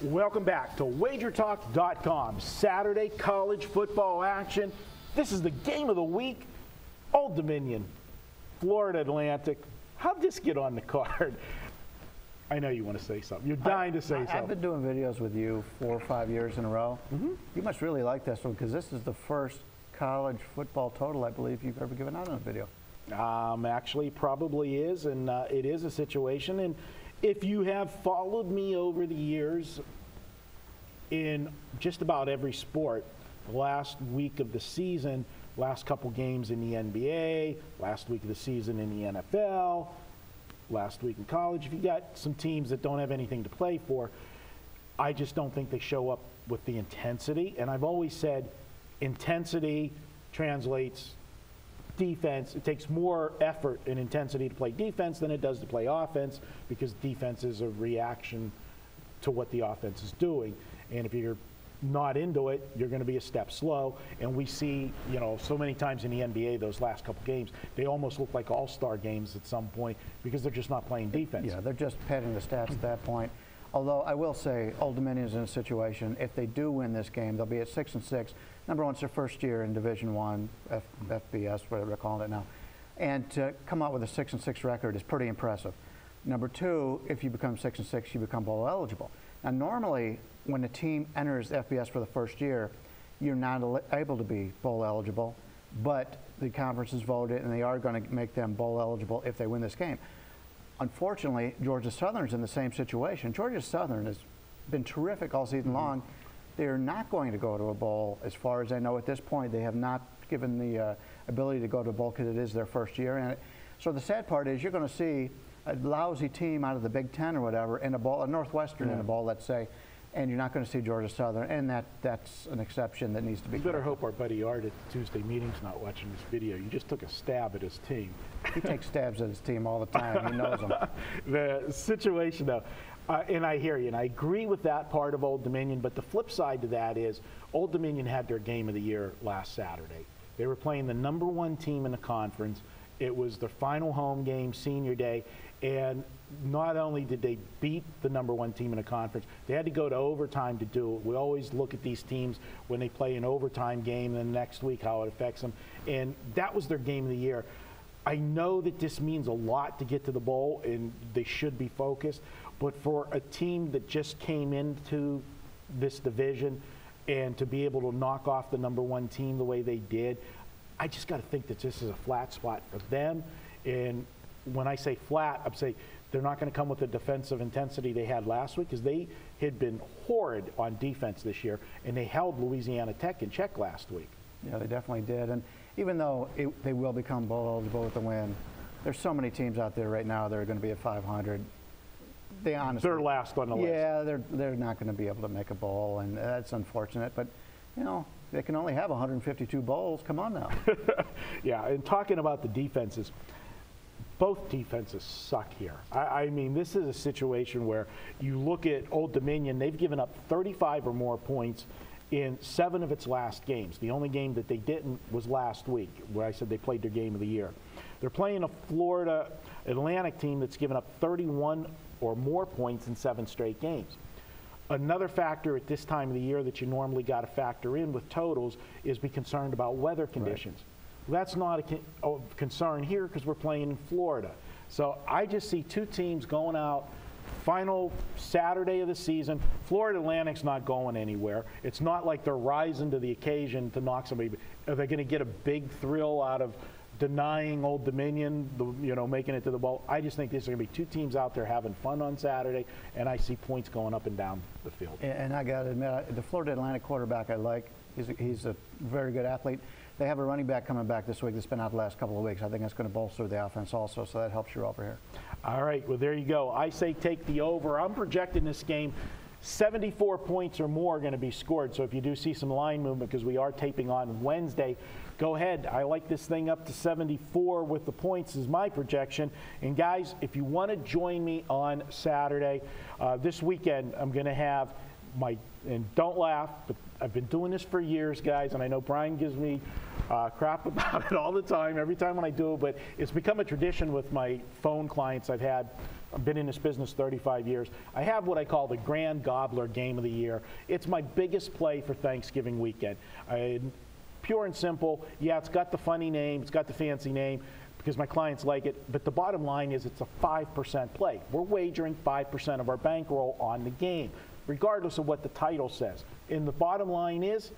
Welcome back to WagerTalk.com. Saturday college football action. This is the game of the week. Old Dominion, Florida Atlantic. How'd this get on the card? I know you want to say something. You're dying to say something. I've been doing videos with you 4 or 5 years in a row. You must really like this one because this is the first college football total I believe you've ever given out on a video. Actually, probably is, and it is a situation. And if you have followed me over the years in just about every sport, the last week of the season, last couple games in the NBA, last week of the season in the NFL, last week in college, if you got some teams that don't have anything to play for, I just don't think they show up with the intensity. And I've always said intensity translates defense. It takes more effort and intensity to play defense than it does to play offense, because defense is a reaction to what the offense is doing. And if you're not into it, you're going to be a step slow. And we see, you know, so many times in the NBA, those last couple games, they almost look like all-star games at some point because they're just not playing defense. Yeah, they're just padding the stats at that point. Although I will say, Old Dominion is in a situation, if they do win this game, they'll be at 6-6. Number one, it's their first year in Division I, FBS, whatever they're calling it now. And to come out with a 6-6 record is pretty impressive. Number two, if you become 6-6, you become bowl eligible. Now, normally, when a team enters FBS for the first year, you're not able to be bowl eligible, but the conference has voted, and they are going to make them bowl eligible if they win this game. Unfortunately, Georgia Southern's in the same situation. Georgia Southern has been terrific all season long. They're not going to go to a bowl, as far as I know at this point. They have not given the ability to go to a bowl because it is their first year. And so the sad part is you're going to see a lousy team out of the Big Ten or whatever in a bowl, a Northwestern in a bowl, let's say, and you're not going to see Georgia Southern, and that's an exception that needs to be. You better hope our buddy Art at the Tuesday meeting's not watching this video. You just took a stab at his team. He takes stabs at his team all the time. He knows them. The situation, though, and I hear you, and I agree with that part of Old Dominion, but the flip side to that is Old Dominion had their game of the year last Saturday. They were playing the #1 team in the conference. It was their final home game, senior day, and not only did they beat the #1 team in the conference, they had to go to overtime to do it. We always look at these teams when they play an overtime game, and the next week how it affects them, and that was their game of the year. I know that this means a lot to get to the bowl, and they should be focused, but for a team that just came into this division and to be able to knock off the #1 team the way they did, I just got to think that this is a flat spot for them. And when I say flat, I'm saying they're not going to come with the defensive intensity they had last week, because they had been horrid on defense this year, and they held Louisiana Tech in check last week. Yeah, they definitely did. And even though they will become bowl eligible with the win, there's so many teams out there right now that are going to be at 500. They honestly, they're last on the list. Yeah, they're not going to be able to make a bowl, and that's unfortunate. But you know, they can only have 152 bowls. Come on now. Yeah, and talking about the defenses, both defenses suck here. I mean, this is a situation where you look at Old Dominion, they've given up 35 or more points in 7 of its last games. The only game that they didn't was last week, where I said they played their game of the year. They're playing a Florida Atlantic team that's given up 31 or more points in 7 straight games. Another factor at this time of the year that you normally got to factor in with totals is be concerned about weather conditions. Right. That's not a concern here because we're playing in Florida. So I just see 2 teams going out, final Saturday of the season. Florida Atlantic's not going anywhere. It's not like they're rising to the occasion to knock somebody. Are they going to get a big thrill out of denying Old Dominion, making it to the bowl? I just think there's going to be 2 teams out there having fun on Saturday, and I see points going up and down the field. And I got to admit, the Florida Atlantic quarterback I like. He's a very good athlete. They have a running back coming back this week that's been out the last couple of weeks. I think that's going to bolster the offense also, so that helps you over here. All right, well, there you go. I say take the over. I'm projecting this game 74 points or more are going to be scored. So if you do see some line movement, because we are taping on Wednesday, go ahead. I like this thing up to 74 with the points is my projection. And guys, if you want to join me on Saturday, this weekend, I'm going to have and don't laugh, but I've been doing this for years, guys, and I know Brian gives me crap about it all the time, every time when I do it, but it's become a tradition with my phone clients I've had. I've been in this business 35 years. I have what I call the Grand Gobbler Game of the Year. It's my biggest play for Thanksgiving weekend. Pure and simple. Yeah, it's got the funny name, it's got the fancy name, because my clients like it, but the bottom line is it's a 5% play. We're wagering 5% of our bankroll on the game, regardless of what the title says. And the bottom line is,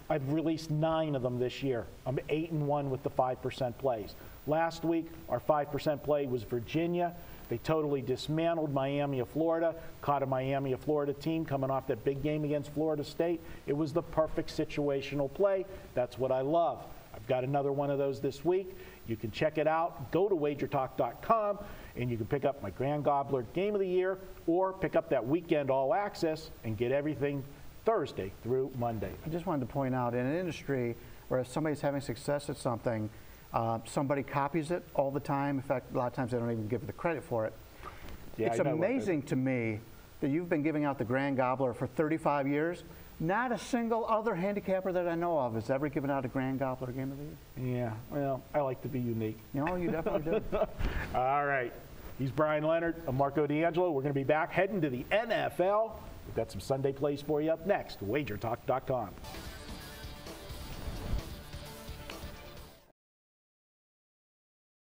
I've released 9 of them this year. I'm 8-1 with the 5% plays. Last week, our 5% play was Virginia. They totally dismantled Miami of Florida, caught a Miami of Florida team coming off that big game against Florida State. It was the perfect situational play. That's what I love. I've got another one of those this week. You can check it out. Go to wagertalk.com and you can pick up my Grand Gobbler Game of the Year or pick up that weekend all access and get everything Thursday through Monday. I just wanted to point out, in an industry where if somebody's having success at something, somebody copies it all the time. In fact, a lot of times they don't even give the credit for it. Yeah, it's amazing to me that you've been giving out the Grand Gobbler for 35 years. Not a single other handicapper that I know of has ever given out a Grand Gobbler Game of the Year. Yeah, well, I like to be unique. No, you definitely do. All right. He's Brian Leonard. I'm Marco D'Angelo. We're going to be back heading to the NFL. We've got some Sunday plays for you up next. WagerTalk.com.